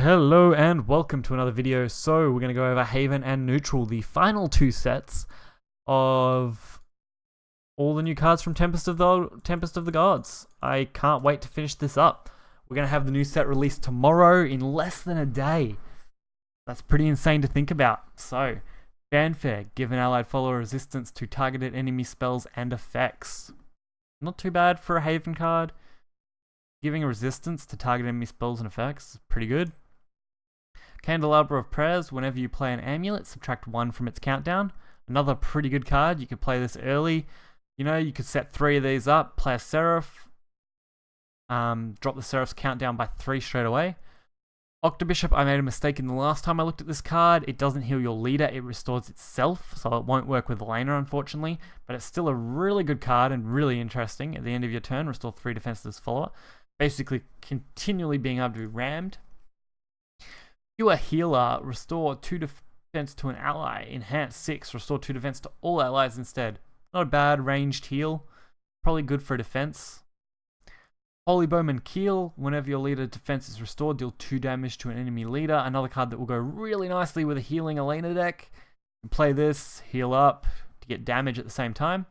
Hello and welcome to another video. So we're going to go over Haven and Neutral, the final two sets of all the new cards from Tempest of the Gods. I can't wait to finish this up. We're going to have the new set released tomorrow in less than a day. That's pretty insane to think about. So, fanfare, give an allied follower resistance to targeted enemy spells and effects. Not too bad for a Haven card. Giving a resistance to target enemy spells and effects is pretty good. Candelabra of Prayers, whenever you play an amulet, subtract 1 from its countdown. Another pretty good card. You could play this early. You know, you could set 3 of these up, play a Seraph, drop the Seraph's countdown by 3 straight away. Octobishop, I made a mistake in the last time I looked at this card. It doesn't heal your leader, it restores itself, so it won't work with Elena, unfortunately. But it's still a really good card and really interesting. At the end of your turn, restore 3 defense to this follower. Basically, continually being able to be rammed. Pure Healer, restore 2 defense to an ally. Enhance 6, restore 2 defense to all allies instead. Not a bad ranged heal. Probably good for defense. Holy Bowman Keel, whenever your leader defense is restored, deal 2 damage to an enemy leader. Another card that will go really nicely with a healing Elena deck. You play this, heal up to get damage at the same time.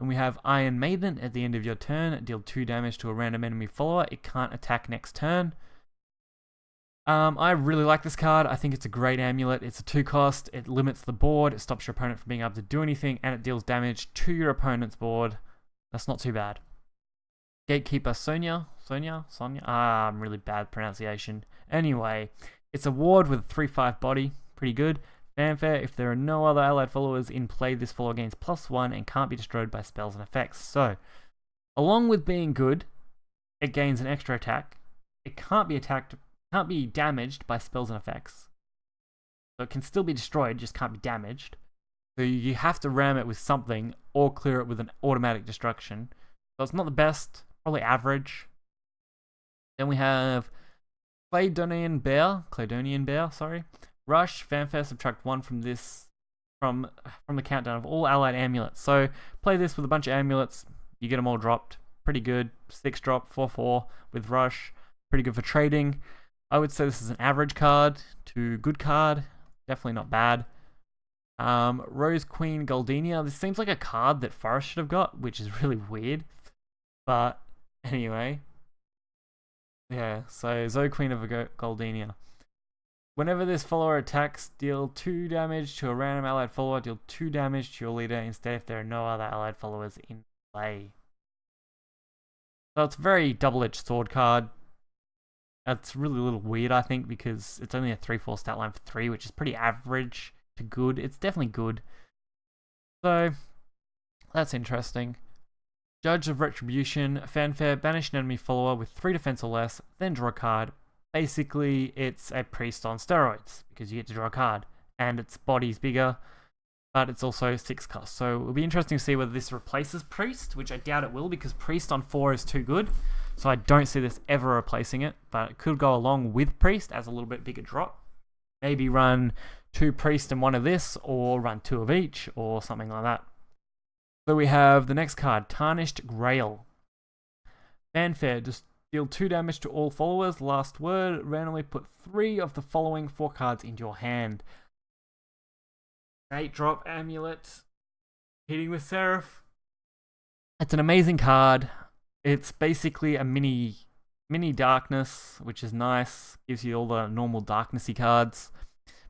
And we have Iron Maiden at the end of your turn. Deal 2 damage to a random enemy follower. It can't attack next turn. I really like this card. I think it's a great amulet. It's a 2 cost. It limits the board. It stops your opponent from being able to do anything. And it deals damage to your opponent's board. That's not too bad. Gatekeeper Sonia. I'm really bad pronunciation. Anyway, it's a ward with a 3/5 body. Pretty good. Fanfare, if there are no other allied followers in play, this follower gains +1 and can't be destroyed by spells and effects. So, along with being good, it gains an extra attack. It can't be damaged by spells and effects. So it can still be destroyed, just can't be damaged. So you have to ram it with something or clear it with an automatic destruction. So it's not the best, probably average. Then we have Cladonian Bear, sorry. Rush, fanfare, subtract 1 from this from the countdown of all allied amulets. So play this with a bunch of amulets, you get them all dropped. Pretty good. 6 drop, 4/4 with Rush. Pretty good for trading. I would say this is an average card to good card. Definitely not bad. Rose Queen Galdenia. This seems like a card that Forest should have got, which is really weird. But anyway. Yeah, so Zoe Queen of Galdenia. Whenever this follower attacks, deal 2 damage to a random allied follower. Deal 2 damage to your leader instead if there are no other allied followers in play. So it's a very double-edged sword card. That's really a little weird, I think, because it's only a 3/4 stat line for 3, which is pretty average to good. It's definitely good. So, that's interesting. Judge of Retribution, fanfare, banish an enemy follower with 3 defense or less, then draw a card. Basically, it's a priest on steroids, because you get to draw a card, and its body's bigger, but it's also 6 cost. So, it'll be interesting to see whether this replaces priest, which I doubt it will, because priest on 4 is too good. So I don't see this ever replacing it, but it could go along with Priest as a little bit bigger drop. Maybe run 2 Priest and 1 of this, or run 2 of each, or something like that. So we have the next card, Tarnished Grail. Fanfare, just deal 2 damage to all followers. Last word, randomly put 3 of the following 4 cards into your hand. 8 drop Amulet, hitting with Seraph. It's an amazing card. It's basically a mini darkness, which is nice. Gives you all the normal darknessy cards.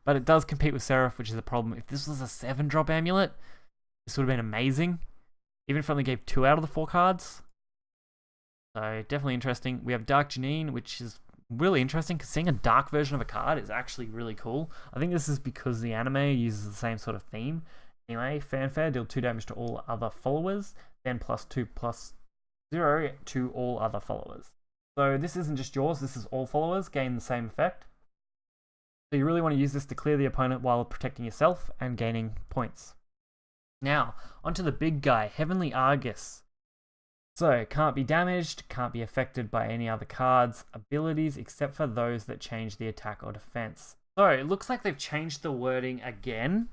But it does compete with Seraph, which is a problem. If this was a 7 drop amulet, this would have been amazing. Even if I only gave 2 out of the 4 cards. So definitely interesting. We have Dark Janine, which is really interesting because seeing a dark version of a card is actually really cool. I think this is because the anime uses the same sort of theme. Anyway, fanfare, deal 2 damage to all other followers. Then +2/+0 to all other followers. So this isn't just yours, this is all followers, gain the same effect. So you really want to use this to clear the opponent while protecting yourself and gaining points. Now, onto the big guy, Heavenly Argus. So, can't be damaged, can't be affected by any other cards, abilities except for those that change the attack or defense. So, it looks like they've changed the wording again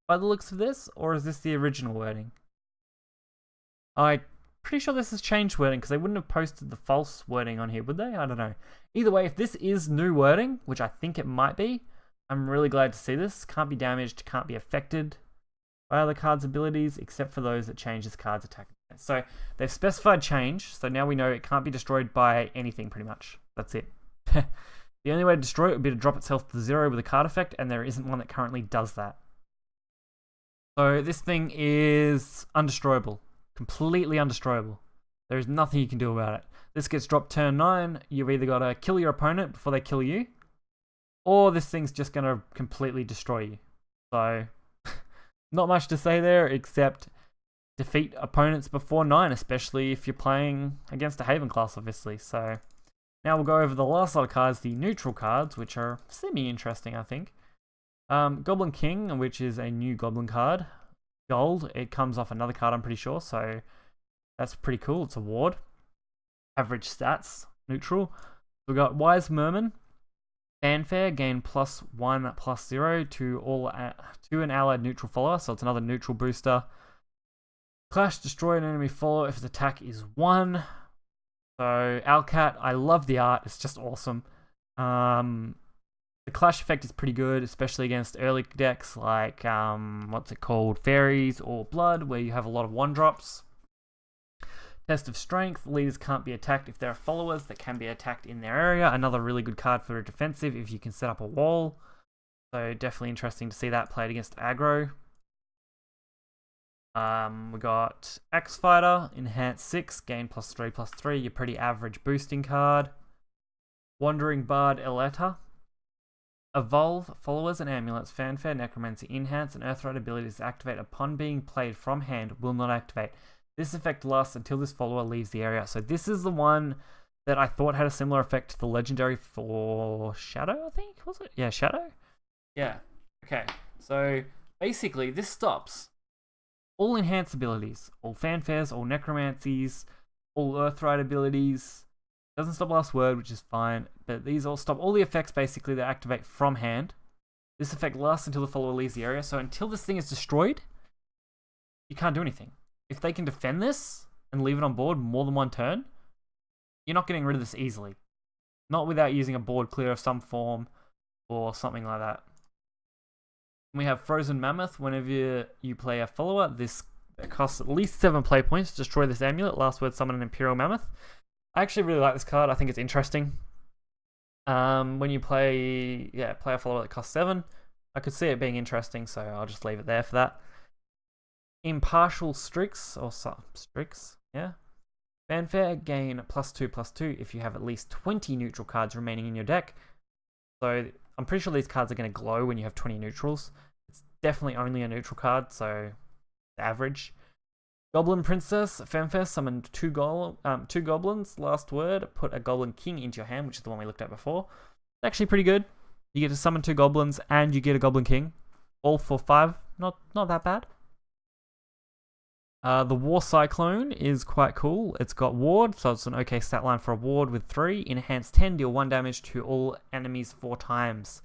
by the looks of this, or is this the original wording? I pretty sure this has changed wording because they wouldn't have posted the false wording on here, would they? I don't know. Either way, if this is new wording, which I think it might be, I'm really glad to see this. Can't be damaged, can't be affected by other cards' abilities, except for those that change this card's attack. So they've specified change, so now we know it can't be destroyed by anything, pretty much. That's it. The only way to destroy it would be to drop itself to 0 with a card effect, and there isn't one that currently does that. So this thing is undestroyable. Completely undestroyable. There is nothing you can do about it. This gets dropped turn 9, you've either got to kill your opponent before they kill you, or this thing's just going to completely destroy you. So, not much to say there, except defeat opponents before 9, especially if you're playing against a Haven class, obviously. So, now we'll go over the last lot of cards, the neutral cards, which are semi-interesting, I think. Goblin King, which is a new Goblin card. Gold, it comes off another card, I'm pretty sure, so that's pretty cool. It's a ward. Average stats, neutral. We've got Wise Merman. Fanfare, gain +1/+0 to an allied neutral follower, so it's another neutral booster. Clash, destroy an enemy follower if its attack is 1. So, Owlcat, I love the art, it's just awesome. The clash effect is pretty good, especially against early decks like, what's it called, Fairies or Blood, where you have a lot of 1-drops. Test of Strength, leaders can't be attacked if there are followers that can be attacked in their area. Another really good card for a defensive if you can set up a wall. So definitely interesting to see that played against aggro. We got Axe Fighter, Enhance 6, gain +3/+3, your pretty average boosting card. Wandering Bard Eleta. Evolve, followers and amulets, fanfare, necromancy, enhance, and earthright abilities activate upon being played from hand will not activate. This effect lasts until this follower leaves the area. So this is the one that I thought had a similar effect to the legendary for Shadow, I think, was it? Yeah, Shadow? Yeah. Okay. So basically this stops all enhance abilities, all fanfares, all necromancies, all earthright abilities. Doesn't stop last word, which is fine, but these all stop all the effects basically that activate from hand. This effect lasts until the follower leaves the area, so until this thing is destroyed, you can't do anything. If they can defend this and leave it on board more than one turn, you're not getting rid of this easily. Not without using a board clear of some form or something like that. We have Frozen Mammoth. Whenever you play a follower, this costs at least 7 play points to destroy this amulet. Last word, summon an Imperial Mammoth. I actually really like this card. I think it's interesting. When you play a follower that costs 7, I could see it being interesting, so I'll just leave it there for that. Impartial Strix, or Strix, yeah. Fanfare, gain +2/+2 if you have at least 20 neutral cards remaining in your deck. So I'm pretty sure these cards are going to glow when you have 20 neutrals. It's definitely only a neutral card, so average. Goblin Princess, fanfare, summon two goblins. Last word, put a Goblin King into your hand, which is the one we looked at before. It's actually pretty good. You get to summon 2 goblins and you get a Goblin King. All for 5. Not that bad. The War Cyclone is quite cool. It's got ward, so it's an okay stat line for a ward with 3. Enhance 10, deal 1 damage to all enemies 4 times.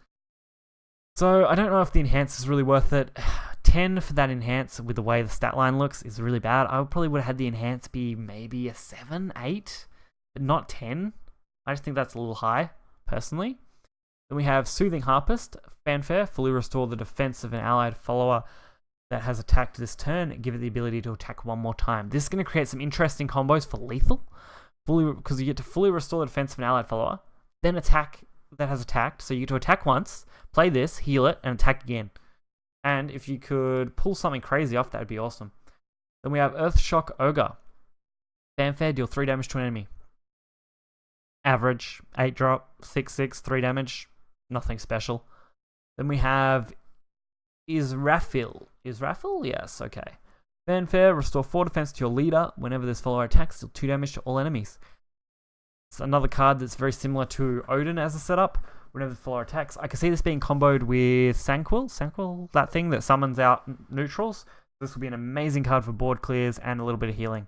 So I don't know if the enhance is really worth it. 10 for that enhance with the way the stat line looks is really bad. I probably would have had the enhance be maybe a 7, 8, but not 10. I just think that's a little high, personally. Then we have Soothing Harpist, fanfare, fully restore the defense of an allied follower that has attacked this turn, give it the ability to attack 1 more time. This is going to create some interesting combos for lethal, because you get to fully restore the defense of an allied follower, then attack that has attacked, so you get to attack once, play this, heal it, and attack again. And if you could pull something crazy off, that would be awesome. Then we have Earthshock Ogre. Fanfare, deal 3 damage to an enemy. Average, 8 drop, 6/6, 3 damage, nothing special. Then we have Israfil. Israfil? Yes, okay. Fanfare, restore 4 defense to your leader. Whenever this follower attacks, deal 2 damage to all enemies. It's another card that's very similar to Odin as a setup. Whenever the follower attacks, I can see this being comboed with Sanquil. Sanquil, that thing that summons out neutrals. This will be an amazing card for board clears and a little bit of healing.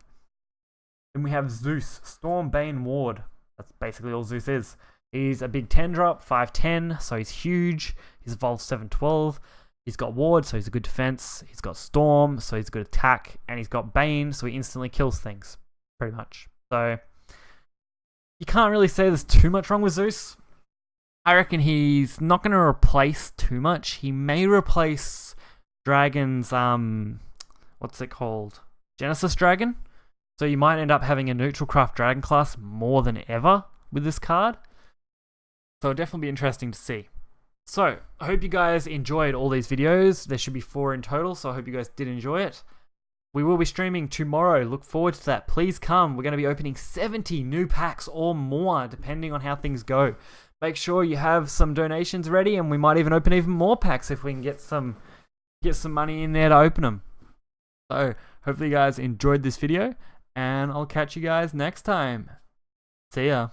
Then we have Zeus, Stormbane Ward. That's basically all Zeus is. He's a big 10 drop, 5/10, so he's huge. He's evolved 7/12. He's got Ward, so he's a good defense. He's got Storm, so he's a good attack. And he's got Bane, so he instantly kills things. pretty much. So you can't really say there's too much wrong with Zeus. I reckon he's not going to replace too much. He may replace Dragon's, what's it called? Genesis Dragon. So you might end up having a neutral craft Dragon class more than ever with this card. So it'll definitely be interesting to see. So, I hope you guys enjoyed all these videos. There should be 4 in total, so I hope you guys did enjoy it. We will be streaming tomorrow. Look forward to that. Please come. We're going to be opening 70 new packs or more, depending on how things go. Make sure you have some donations ready, and we might even open even more packs if we can get some money in there to open them. So, hopefully you guys enjoyed this video, and I'll catch you guys next time. See ya.